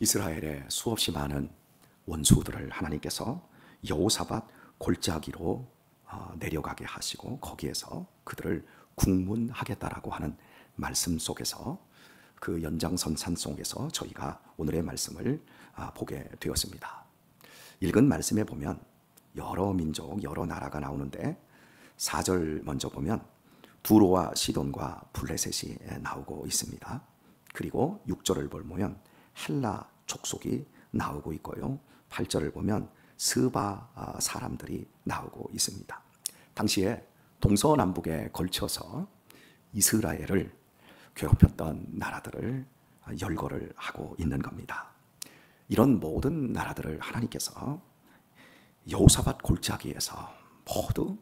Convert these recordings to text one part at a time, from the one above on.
이스라엘에 수없이 많은 원수들을 하나님께서 여호사밧 골짜기로 내려가게 하시고 거기에서 그들을 국문하겠다라고 하는 말씀 속에서 그 연장선상 속에서 저희가 오늘의 말씀을 보게 되었습니다. 읽은 말씀에 보면 여러 민족, 여러 나라가 나오는데 4절 먼저 보면 두로와 시돈과 블레셋이 나오고 있습니다. 그리고 6절을 보면 헬라 족속이 나오고 있고요. 8절을 보면 스바 사람들이 나오고 있습니다. 당시에 동서남북에 걸쳐서 이스라엘을 괴롭혔던 나라들을 열거를 하고 있는 겁니다. 이런 모든 나라들을 하나님께서 여호사밧 골짜기에서 모두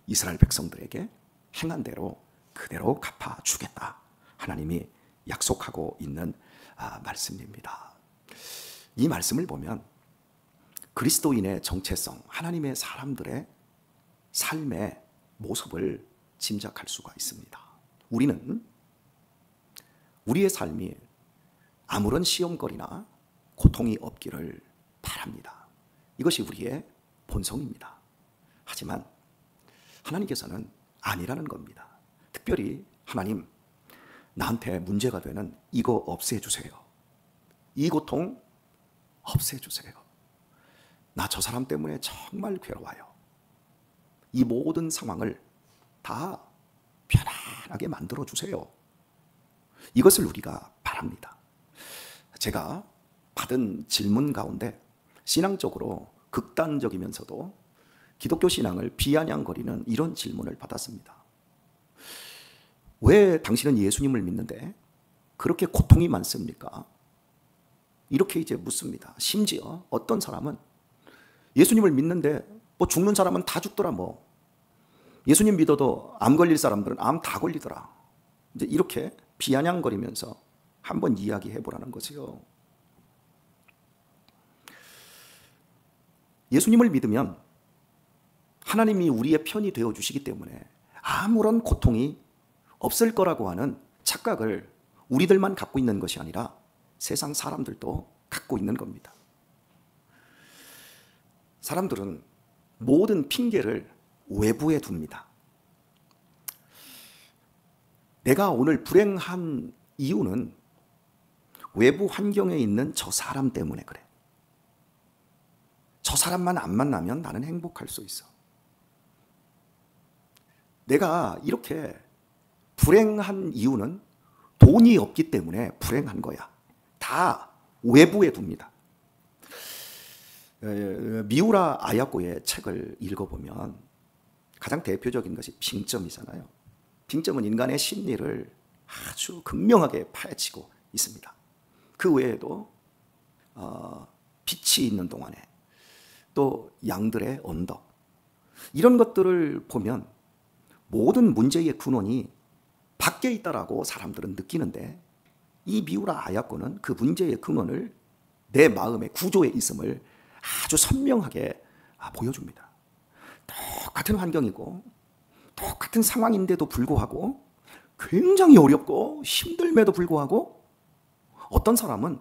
이스라엘 백성들에게 행한 대로 그대로 갚아주겠다. 하나님이 약속하고 있는 말씀입니다. 이 말씀을 보면 그리스도인의 정체성, 하나님의 사람들의 삶의 모습을 짐작할 수가 있습니다. 우리는 우리의 삶이 아무런 시험거리나 고통이 없기를 바랍니다. 이것이 우리의 본성입니다. 하지만 하나님께서는 아니라는 겁니다. 특별히 하나님, 나한테 문제가 되는 이거 없애주세요. 이 고통 없애주세요. 나 저 사람 때문에 정말 괴로워요. 이 모든 상황을 다 편안하게 만들어주세요. 이것을 우리가 바랍니다. 제가 받은 질문 가운데 신앙적으로 극단적이면서도 기독교 신앙을 비아냥거리는 이런 질문을 받았습니다. 왜 당신은 예수님을 믿는데 그렇게 고통이 많습니까? 이렇게 이제 묻습니다. 심지어 어떤 사람은 예수님을 믿는데 뭐 죽는 사람은 다 죽더라 뭐. 예수님 믿어도 암 걸릴 사람들은 암 다 걸리더라. 이제 이렇게 비아냥거리면서 한번 이야기해 보라는 거지요. 예수님을 믿으면 하나님이 우리의 편이 되어 주시기 때문에 아무런 고통이 없을 거라고 하는 착각을 우리들만 갖고 있는 것이 아니라 세상 사람들도 갖고 있는 겁니다. 사람들은 모든 핑계를 외부에 둡니다. 내가 오늘 불행한 이유는 외부 환경에 있는 저 사람 때문에 그래. 저 사람만 안 만나면 나는 행복할 수 있어. 내가 이렇게 불행한 이유는 돈이 없기 때문에 불행한 거야. 다 외부에 둡니다. 미우라 아야코의 책을 읽어보면 가장 대표적인 것이 빙점이잖아요. 빙점은 인간의 심리를 아주 극명하게 파헤치고 있습니다. 그 외에도 빛이 있는 동안에 또 양들의 언덕, 이런 것들을 보면 모든 문제의 근원이 밖에 있다라고 사람들은 느끼는데 이 미우라 아야코는 그 문제의 근원을 내 마음의 구조에 있음을 아주 선명하게 보여줍니다. 똑같은 환경이고 똑같은 상황인데도 불구하고 굉장히 어렵고 힘듦에도 불구하고 어떤 사람은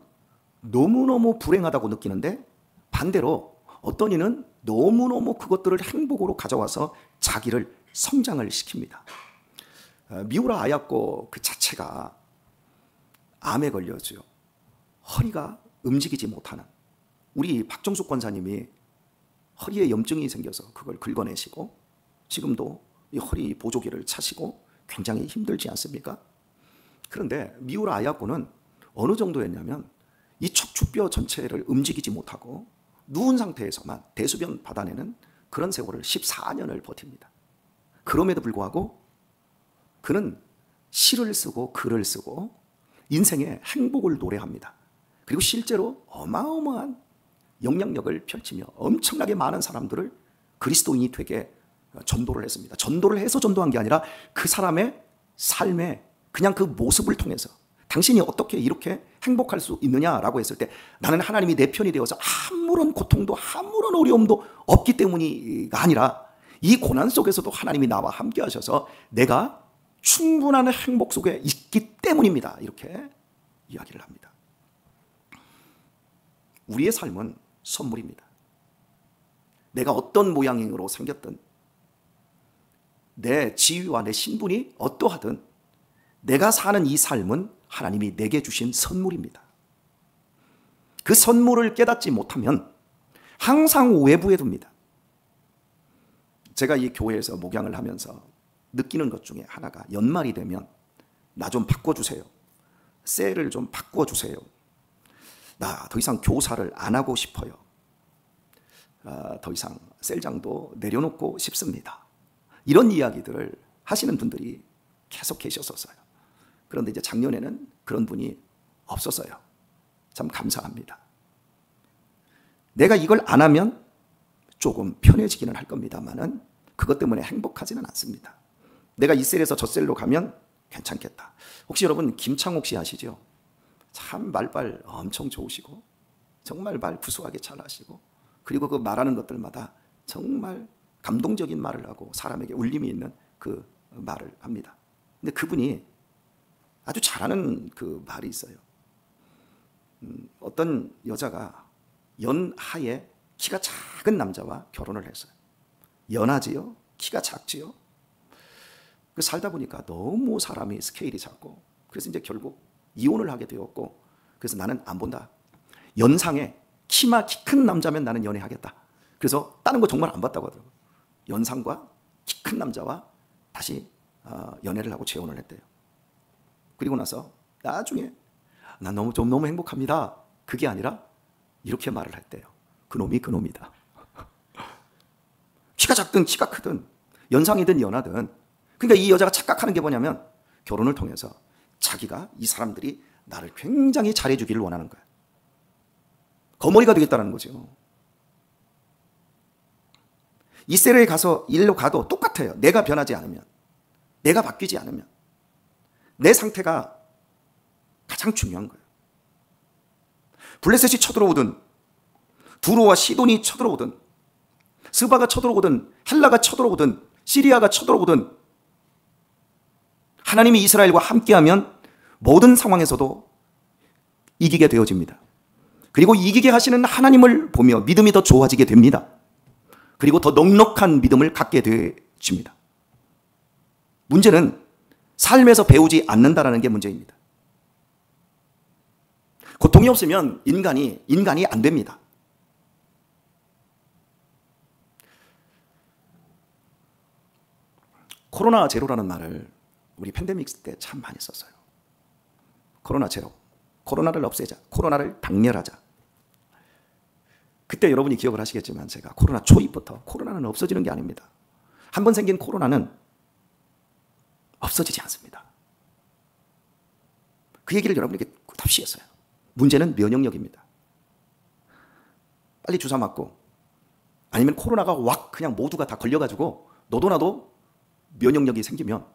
너무너무 불행하다고 느끼는데 반대로 어떤 이는 너무너무 그것들을 행복으로 가져와서 자기를 성장을 시킵니다. 미우라 아야코 그 자체가 암에 걸려서요. 허리가 움직이지 못하는, 우리 박정숙 권사님이 허리에 염증이 생겨서 그걸 긁어내시고 지금도 이 허리 보조기를 차시고 굉장히 힘들지 않습니까? 그런데 미우라 아야코는 어느 정도였냐면 이 척추뼈 전체를 움직이지 못하고 누운 상태에서만 대소변 받아내는 그런 세월을 14년을 버팁니다. 그럼에도 불구하고 그는 시를 쓰고 글을 쓰고 인생의 행복을 노래합니다. 그리고 실제로 어마어마한 영향력을 펼치며 엄청나게 많은 사람들을 그리스도인이 되게 전도를 했습니다. 전도를 해서 전도한 게 아니라 그 사람의 삶의 그냥 그 모습을 통해서 당신이 어떻게 이렇게 행복할 수 있느냐라고 했을 때 나는 하나님이 내 편이 되어서 아무런 고통도 아무런 어려움도 없기 때문이가 아니라 이 고난 속에서도 하나님이 나와 함께 하셔서 내가 충분한 행복 속에 있기 때문입니다. 이렇게 이야기를 합니다. 우리의 삶은 선물입니다. 내가 어떤 모양으로 생겼든, 내 지위와 내 신분이 어떠하든 내가 사는 이 삶은 하나님이 내게 주신 선물입니다. 그 선물을 깨닫지 못하면 항상 외부에 둡니다. 제가 이 교회에서 목양을 하면서 느끼는 것 중에 하나가, 연말이 되면 나 좀 바꿔주세요. 셀을 좀 바꿔주세요. 나 더 이상 교사를 안 하고 싶어요. 더 이상 셀장도 내려놓고 싶습니다. 이런 이야기들을 하시는 분들이 계속 계셨었어요. 그런데 이제 작년에는 그런 분이 없었어요. 참 감사합니다. 내가 이걸 안 하면 조금 편해지기는 할 겁니다만은 그것 때문에 행복하지는 않습니다. 내가 이 셀에서 저 셀로 가면 괜찮겠다. 혹시 여러분 김창옥 씨 아시죠? 참 말빨 엄청 좋으시고 정말 말 구수하게 잘 하시고, 그리고 그 말하는 것들마다 정말 감동적인 말을 하고 사람에게 울림이 있는 그 말을 합니다. 근데 그분이 아주 잘하는 그 말이 있어요. 어떤 여자가 연하에 키가 작은 남자와 결혼을 했어요. 연하지요? 키가 작지요? 살다 보니까 너무 사람이 스케일이 작고, 그래서 이제 결국 이혼을 하게 되었고, 그래서 나는 안 본다. 연상에 키 큰 남자면 나는 연애하겠다. 그래서 다른 거 정말 안 봤다고 하더라고요. 연상과 키 큰 남자와 다시 연애를 하고 재혼을 했대요. 그리고 나서 나중에 난 너무 행복합니다. 그게 아니라 이렇게 말을 했대요. 그놈이 그놈이다. 키가 작든 키가 크든 연상이든 연하든, 그러니까 이 여자가 착각하는 게 뭐냐면 결혼을 통해서 자기가 이 사람들이 나를 굉장히 잘해주기를 원하는 거야. 거머리가 되겠다는 거죠. 이 셀에 가서 일로 가도 똑같아요. 내가 변하지 않으면, 내가 바뀌지 않으면 내 상태가 가장 중요한 거예요. 블레셋이 쳐들어오든, 두로와 시돈이 쳐들어오든, 스바가 쳐들어오든, 헬라가 쳐들어오든, 시리아가 쳐들어오든, 하나님이 이스라엘과 함께하면 모든 상황에서도 이기게 되어집니다. 그리고 이기게 하시는 하나님을 보며 믿음이 더 좋아지게 됩니다. 그리고 더 넉넉한 믿음을 갖게 되어집니다. 문제는 삶에서 배우지 않는다라는 게 문제입니다. 고통이 없으면 인간이 안 됩니다. 코로나 제로라는 말을 우리 팬데믹 때 참 많이 썼어요. 코로나 제로. 코로나를 없애자. 코로나를 박멸하자. 그때 여러분이 기억을 하시겠지만 제가 코로나 초입부터 코로나는 없어지는 게 아닙니다. 한번 생긴 코로나는 없어지지 않습니다. 그 얘기를 여러분에게 답시 했어요. 문제는 면역력입니다. 빨리 주사 맞고, 아니면 코로나가 왁 그냥 모두가 다 걸려가지고 너도 나도 면역력이 생기면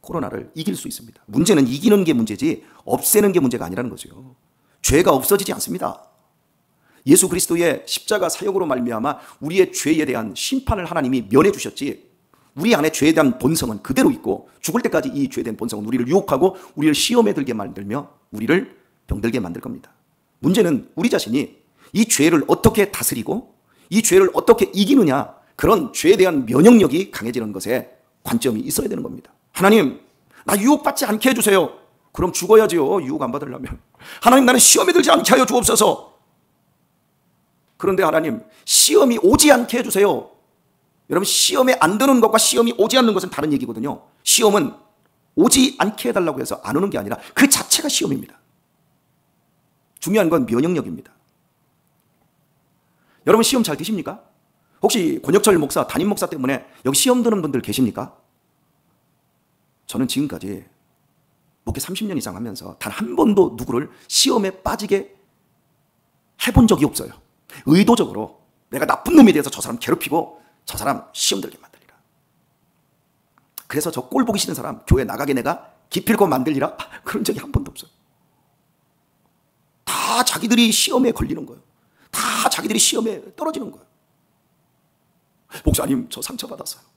코로나를 이길 수 있습니다. 문제는 이기는 게 문제지 없애는 게 문제가 아니라는 거죠. 죄가 없어지지 않습니다. 예수 그리스도의 십자가 사역으로 말미암아 우리의 죄에 대한 심판을 하나님이 면해 주셨지, 우리 안에 죄에 대한 본성은 그대로 있고 죽을 때까지 이 죄에 대한 본성은 우리를 유혹하고 우리를 시험에 들게 만들며 우리를 병들게 만들 겁니다. 문제는 우리 자신이 이 죄를 어떻게 다스리고 이 죄를 어떻게 이기느냐, 그런 죄에 대한 면역력이 강해지는 것에 관점이 있어야 되는 겁니다. 하나님, 나 유혹받지 않게 해주세요. 그럼 죽어야지요, 유혹 안 받으려면. 하나님, 나는 시험에 들지 않게 하여 주옵소서. 그런데 하나님, 시험이 오지 않게 해주세요. 여러분, 시험에 안 드는 것과 시험이 오지 않는 것은 다른 얘기거든요. 시험은 오지 않게 해달라고 해서 안 오는 게 아니라 그 자체가 시험입니다. 중요한 건 면역력입니다. 여러분, 시험 잘 드십니까? 혹시 권혁철 목사, 담임 목사 때문에 여기 시험 드는 분들 계십니까? 저는 지금까지 목회 30년 이상 하면서 단 한 번도 누구를 시험에 빠지게 해본 적이 없어요. 의도적으로 내가 나쁜 놈이 돼서 저 사람 괴롭히고 저 사람 시험 들게 만들리라. 그래서 저 꼴 보기 싫은 사람 교회 나가게 내가 기필코 만들리라? 그런 적이 한 번도 없어요. 다 자기들이 시험에 걸리는 거예요. 다 자기들이 시험에 떨어지는 거예요. 목사님, 저 상처받았어요.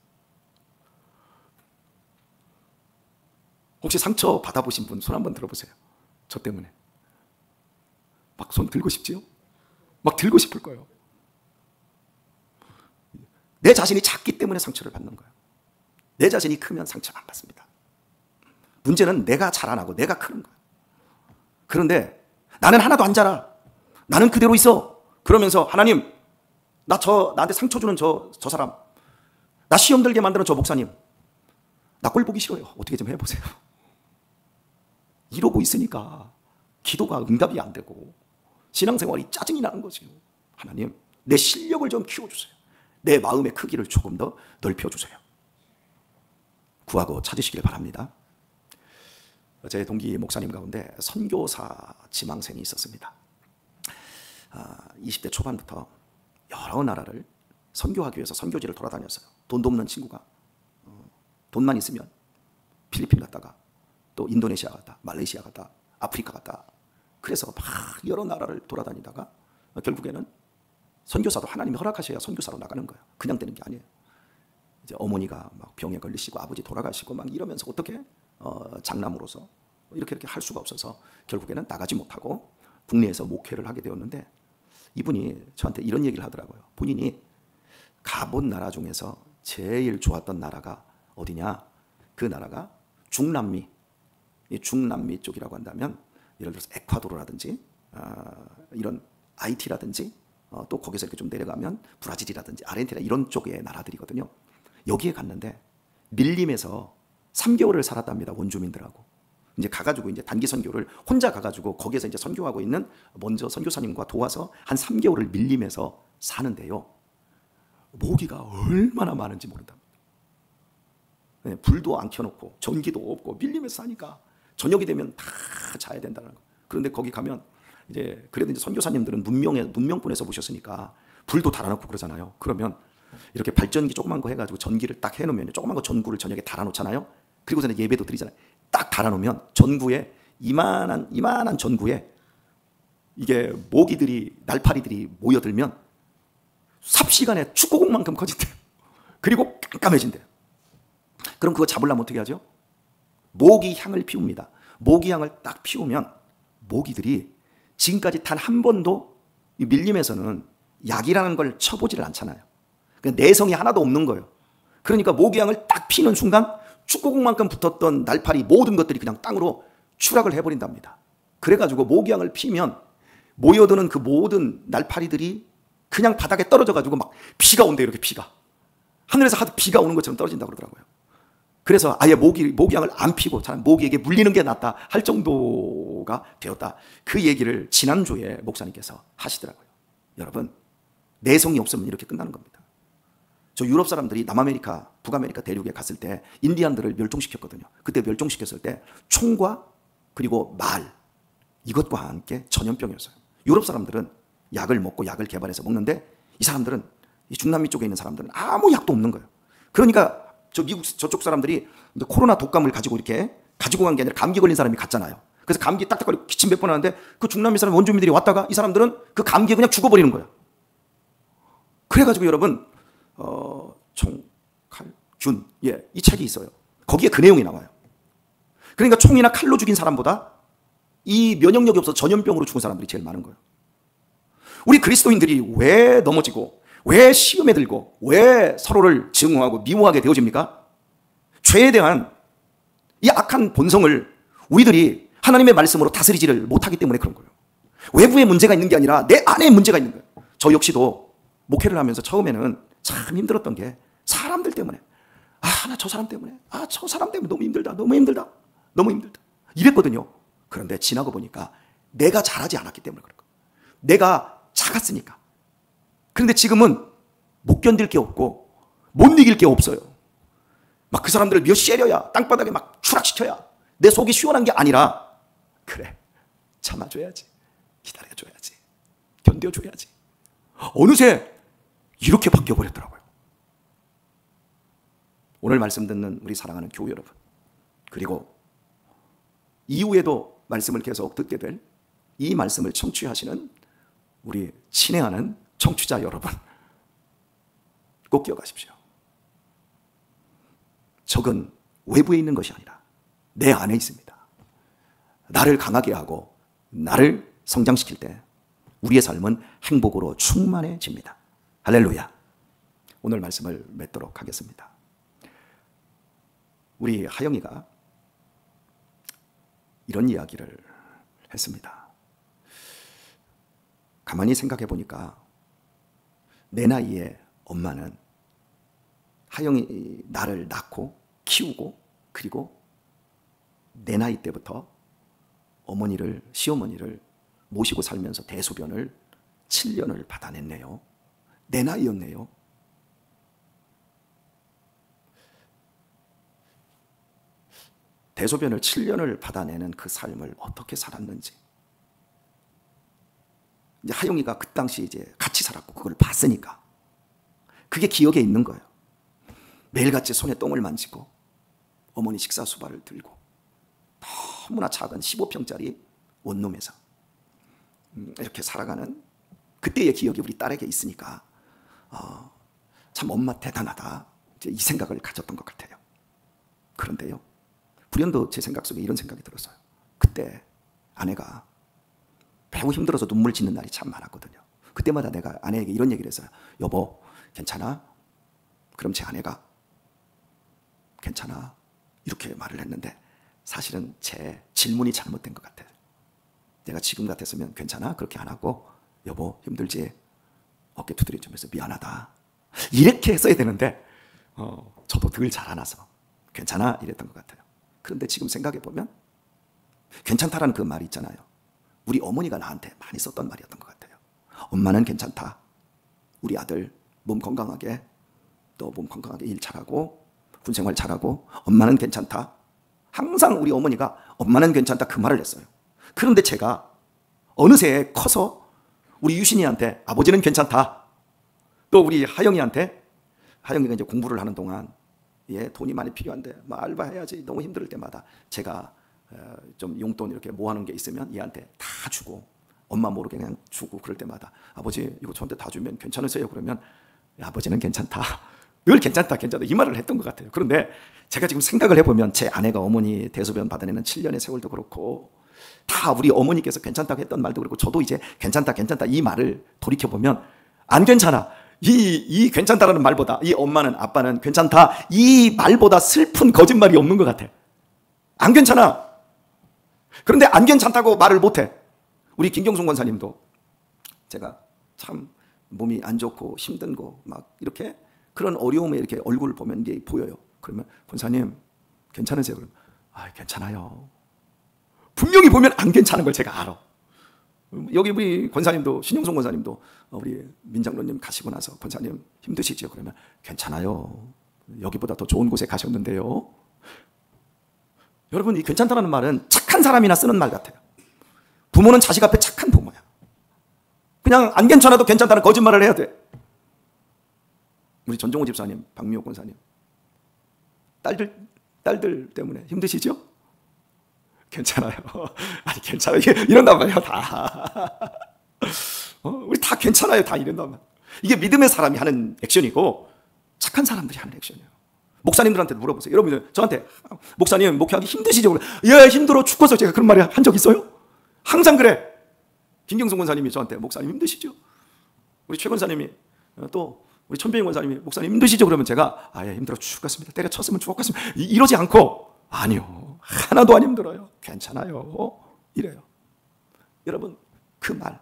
혹시 상처 받아보신 분 손 한번 들어보세요. 저 때문에. 막 손 들고 싶지요? 막 들고 싶을 거예요. 내 자신이 작기 때문에 상처를 받는 거예요. 내 자신이 크면 상처를 안 받습니다. 문제는 내가 자라나고 내가 크는 거예요. 그런데 나는 하나도 안 자라. 나는 그대로 있어. 그러면서 하나님, 나한테 상처 주는 저 사람, 나 시험 들게 만드는 저 목사님, 나 꼴 보기 싫어요. 어떻게 좀 해보세요. 이러고 있으니까 기도가 응답이 안 되고 신앙생활이 짜증이 나는 거죠. 하나님, 내 실력을 좀 키워주세요. 내 마음의 크기를 조금 더 넓혀주세요. 구하고 찾으시길 바랍니다. 제 동기 목사님 가운데 선교사 지망생이 있었습니다. 20대 초반부터 여러 나라를 선교하기 위해서 선교지를 돌아다녔어요. 돈도 없는 친구가 돈만 있으면 필리핀 갔다가 또 인도네시아 갔다, 말레이시아 갔다, 아프리카 갔다. 그래서 막 여러 나라를 돌아다니다가 결국에는 선교사도 하나님이 허락하셔야 선교사로 나가는 거예요. 그냥 되는 게 아니에요. 이제 어머니가 막 병에 걸리시고 아버지 돌아가시고 막 이러면서 어떻게 장남으로서 이렇게 할 수가 없어서 결국에는 나가지 못하고 국내에서 목회를 하게 되었는데, 이분이 저한테 이런 얘기를 하더라고요. 본인이 가본 나라 중에서 제일 좋았던 나라가 어디냐? 그 나라가 중남미. 이 중남미 쪽이라고 한다면 예를 들어서 에콰도르라든지 이런 아이티라든지 또 거기서 이렇게 좀 내려가면 브라질이라든지 아르헨티나 이런 쪽의 나라들이거든요. 여기에 갔는데 밀림에서 3개월을 살았답니다. 원주민들하고. 이제 가가지고 이제 단기 선교를 혼자 가가지고 거기에서 이제 선교하고 있는 먼저 선교사님과 도와서 한 3개월을 밀림에서 사는데요. 모기가 얼마나 많은지 모른답니다. 네, 불도 안 켜놓고 전기도 없고 밀림에서 사니까 저녁이 되면 다 자야 된다는 거. 그런데 거기 가면 이제 그래도 이제 선교사님들은 문명권에서 보셨으니까 불도 달아놓고 그러잖아요. 그러면 이렇게 발전기 조그만 거 해가지고 전기를 딱 해놓으면 조그만 거 전구를 저녁에 달아놓잖아요. 그리고서는 예배도 드리잖아요. 딱 달아놓으면 전구에 이만한 전구에 이게 모기들이 날파리들이 모여들면 삽시간에 축구공만큼 커진대요. 그리고 깜깜해진대요. 그럼 그거 잡으려면 어떻게 하죠? 모기 향을 피웁니다. 모기 향을 딱 피우면 모기들이 지금까지 단 한 번도 이 밀림에서는 약이라는 걸 쳐보지를 않잖아요. 그러니까 내성이 하나도 없는 거예요. 그러니까 모기향을 딱 피는 순간 축구공만큼 붙었던 날파리 모든 것들이 그냥 땅으로 추락을 해버린답니다. 그래가지고 모기향을 피면 모여드는 그 모든 날파리들이 그냥 바닥에 떨어져가지고 막 비가 온대요. 이렇게 비가. 하늘에서 하도 비가 오는 것처럼 떨어진다고 그러더라고요. 그래서 아예 모기향을 안 피고 차라리 모기에게 물리는 게 낫다 할 정도가 되었다. 그 얘기를 지난주에 목사님께서 하시더라고요. 여러분, 내성이 없으면 이렇게 끝나는 겁니다. 저 유럽 사람들이 남아메리카, 북아메리카 대륙에 갔을 때 인디안들을 멸종시켰거든요. 그때 멸종시켰을 때 총과 그리고 말, 이것과 함께 전염병이었어요. 유럽 사람들은 약을 먹고 약을 개발해서 먹는데 이 사람들은, 이 중남미 쪽에 있는 사람들은 아무 약도 없는 거예요. 그러니까 저 미국 저쪽 사람들이 코로나 독감을 가지고 이렇게 가지고 간 게 아니라 감기 걸린 사람이 갔잖아요. 그래서 감기 딱딱거리고 기침 몇 번 하는데 그 중남미 사람 원주민들이 왔다가 이 사람들은 그 감기에 그냥 죽어버리는 거예요. 그래가지고 여러분 총칼균, 이 책이 있어요. 거기에 그 내용이 나와요. 그러니까 총이나 칼로 죽인 사람보다 이 면역력이 없어서 전염병으로 죽은 사람들이 제일 많은 거예요. 우리 그리스도인들이 왜 넘어지고 왜 시험에 들고 왜 서로를 증오하고 미워하게 되어집니까? 죄에 대한 이 악한 본성을 우리들이 하나님의 말씀으로 다스리지를 못하기 때문에 그런 거예요. 외부에 문제가 있는 게 아니라 내 안에 문제가 있는 거예요. 저 역시도 목회를 하면서 처음에는 참 힘들었던 게 사람들 때문에, 나 저 사람 때문에, 저 사람 때문에 너무 힘들다 이랬거든요. 그런데 지나고 보니까 내가 잘하지 않았기 때문에 그런 거예요. 내가 작았으니까. 그런데 지금은 못 견딜 게 없고 못 이길 게 없어요. 막 그 사람들을 몇 시해려야 땅바닥에 막 추락시켜야 내 속이 시원한 게 아니라, 그래, 참아줘야지, 기다려줘야지, 견뎌줘야지. 어느새 이렇게 바뀌어버렸더라고요. 오늘 말씀 듣는 우리 사랑하는 교우 여러분, 그리고 이후에도 말씀을 계속 듣게 될 이 말씀을 청취하시는 우리 친애하는 청취자 여러분, 꼭 기억하십시오. 적은 외부에 있는 것이 아니라 내 안에 있습니다. 나를 강하게 하고 나를 성장시킬 때 우리의 삶은 행복으로 충만해집니다. 할렐루야. 오늘 말씀을 맺도록 하겠습니다. 우리 하영이가 이런 이야기를 했습니다. 가만히 생각해 보니까 내 나이에 엄마는 하영이 나를 낳고 키우고 그리고 내 나이 때부터 어머니를, 시어머니를 모시고 살면서 대소변을 7년을 받아냈네요. 내 나이였네요. 대소변을 7년을 받아내는 그 삶을 어떻게 살았는지. 이제 하영이가 그 당시 이제 같이 살았고 그걸 봤으니까 그게 기억에 있는 거예요. 매일같이 손에 똥을 만지고 어머니 식사 수발을 들고 너무나 작은 15평짜리 원룸에서 이렇게 살아가는 그때의 기억이 우리 딸에게 있으니까 참 엄마 대단하다 이제 이 생각을 가졌던 것 같아요. 그런데요, 불현도 제 생각 속에 이런 생각이 들었어요. 그때 아내가 매우 힘들어서 눈물 짓는 날이 참 많았거든요. 그때마다 내가 아내에게 이런 얘기를 했어요. 여보, 괜찮아? 그럼 제 아내가 괜찮아? 이렇게 말을 했는데 사실은 제 질문이 잘못된 것 같아요. 내가 지금 같았으면 괜찮아? 그렇게 안 하고 여보 힘들지? 어깨 두드려주면서 미안하다 이렇게 써야 되는데 저도 늘 자라나서 괜찮아? 이랬던 것 같아요. 그런데 지금 생각해보면 괜찮다라는 그 말이 있잖아요. 우리 어머니가 나한테 많이 썼던 말이었던 것 같아요. 엄마는 괜찮다. 우리 아들 몸 건강하게 또 몸 건강하게 일 잘하고 군생활 잘하고 엄마는 괜찮다. 항상 우리 어머니가 엄마는 괜찮다 그 말을 했어요. 그런데 제가 어느새 커서 우리 유신이한테 아버지는 괜찮다. 또 우리 하영이한테 하영이가 이제 공부를 하는 동안 돈이 많이 필요한데 뭐 알바해야지 너무 힘들 때마다 제가 좀 용돈 이렇게 모아놓은 게 있으면 얘한테 다 주고 엄마 모르게 그냥 주고 그럴 때마다 아버지 이거 저한테 다 주면 괜찮으세요? 그러면 아버지는 괜찮다. 늘 괜찮다 괜찮다 이 말을 했던 것 같아요. 그런데 제가 지금 생각을 해보면 제 아내가 어머니 대소변 받아내는 7년의 세월도 그렇고 다 우리 어머니께서 괜찮다고 했던 말도 그렇고 저도 이제 괜찮다 괜찮다 이 말을 돌이켜보면 안 괜찮아. 이 괜찮다라는 말보다 이 엄마는 아빠는 괜찮다 이 말보다 슬픈 거짓말이 없는 것 같아. 안 괜찮아. 그런데 안 괜찮다고 말을 못해. 우리 김경순 권사님도 제가 참 몸이 안 좋고 힘든 거 막 이렇게 그런 어려움에 이렇게 얼굴을 보면 이게 보여요. 그러면 권사님 괜찮으세요? 그러면 괜찮아요. 분명히 보면 안 괜찮은 걸 제가 알아. 여기 우리 권사님도 신영송 권사님도 우리 민장로님 가시고 나서 권사님 힘드시죠? 그러면 괜찮아요. 여기보다 더 좋은 곳에 가셨는데요. 여러분 이 괜찮다는 말은 착한 사람이나 쓰는 말 같아요. 부모는 자식 앞에 착한 부모야. 그냥 안 괜찮아도 괜찮다는 거짓말을 해야 돼. 우리 전종호 집사님, 박미호 권사님 딸들 때문에 힘드시죠? 괜찮아요. 아니 괜찮아요. 이런단 말이야 다. 우리 다 괜찮아요. 다 이런단 말이야. 이게 믿음의 사람이 하는 액션이고 착한 사람들이 하는 액션이에요. 목사님들한테 물어보세요. 여러분 저한테 목사님 목회하기 힘드시죠? 예 힘들어 죽어서 제가 그런 말 한 적 있어요? 항상 그래. 김경순 권사님이 저한테 목사님 힘드시죠? 우리 최 권사님이 또 우리 천배인 권사님이 목사님 힘드시죠? 그러면 제가 예 힘들어 죽겠습니다. 때려쳤으면 죽었겠습니다. 이러지 않고 아니요 하나도 안 힘들어요. 괜찮아요. 이래요. 여러분 그 말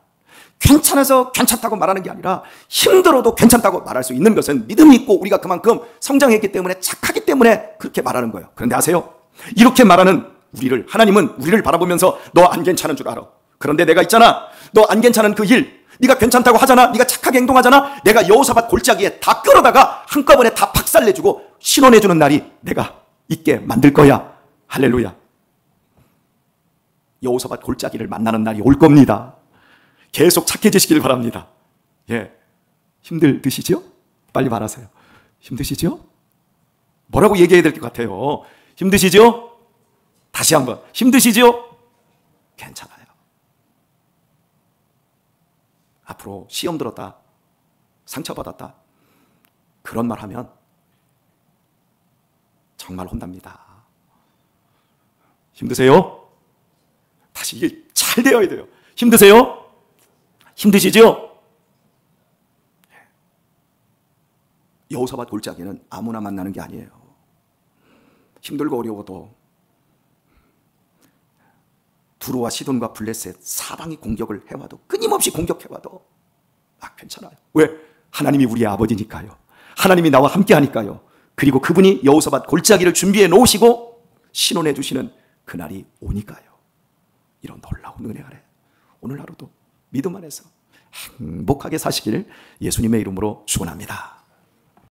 괜찮아서 괜찮다고 말하는 게 아니라 힘들어도 괜찮다고 말할 수 있는 것은 믿음이 있고 우리가 그만큼 성장했기 때문에 착하기 때문에 그렇게 말하는 거예요. 그런데 아세요? 이렇게 말하는 우리를 하나님은 우리를 바라보면서 너 안 괜찮은 줄 알아. 그런데 내가 있잖아. 너 안 괜찮은 그 일 네가 괜찮다고 하잖아. 네가 착하게 행동하잖아. 내가 여호사밧 골짜기에 다 끌어다가 한꺼번에 다 박살내주고 신원해주는 날이 내가 있게 만들 거야. 할렐루야. 여호사밧 골짜기를 만나는 날이 올 겁니다. 계속 착해지시길 바랍니다. 예, 힘들으시죠? 빨리 말하세요. 힘드시죠? 뭐라고 얘기해야 될 것 같아요? 힘드시죠? 다시 한번 힘드시죠? 괜찮아요. 앞으로 시험 들었다, 상처받았다 그런 말 하면 정말 혼납니다. 힘드세요? 다시 이게 잘 되어야 돼요. 힘드세요? 힘드시죠? 여호사밧 골짜기는 아무나 만나는 게 아니에요. 힘들고 어려워도 두루와 시돈과 블레셋 사방이 공격을 해와도, 끊임없이 공격해와도 괜찮아요. 왜? 하나님이 우리의 아버지니까요. 하나님이 나와 함께 하니까요. 그리고 그분이 여호사밧 골짜기를 준비해 놓으시고 신원해 주시는 그날이 오니까요. 이런 놀라운 은혜 아래 오늘 하루도 믿음 안에서 행복하게 사시길 예수님의 이름으로 축원합니다.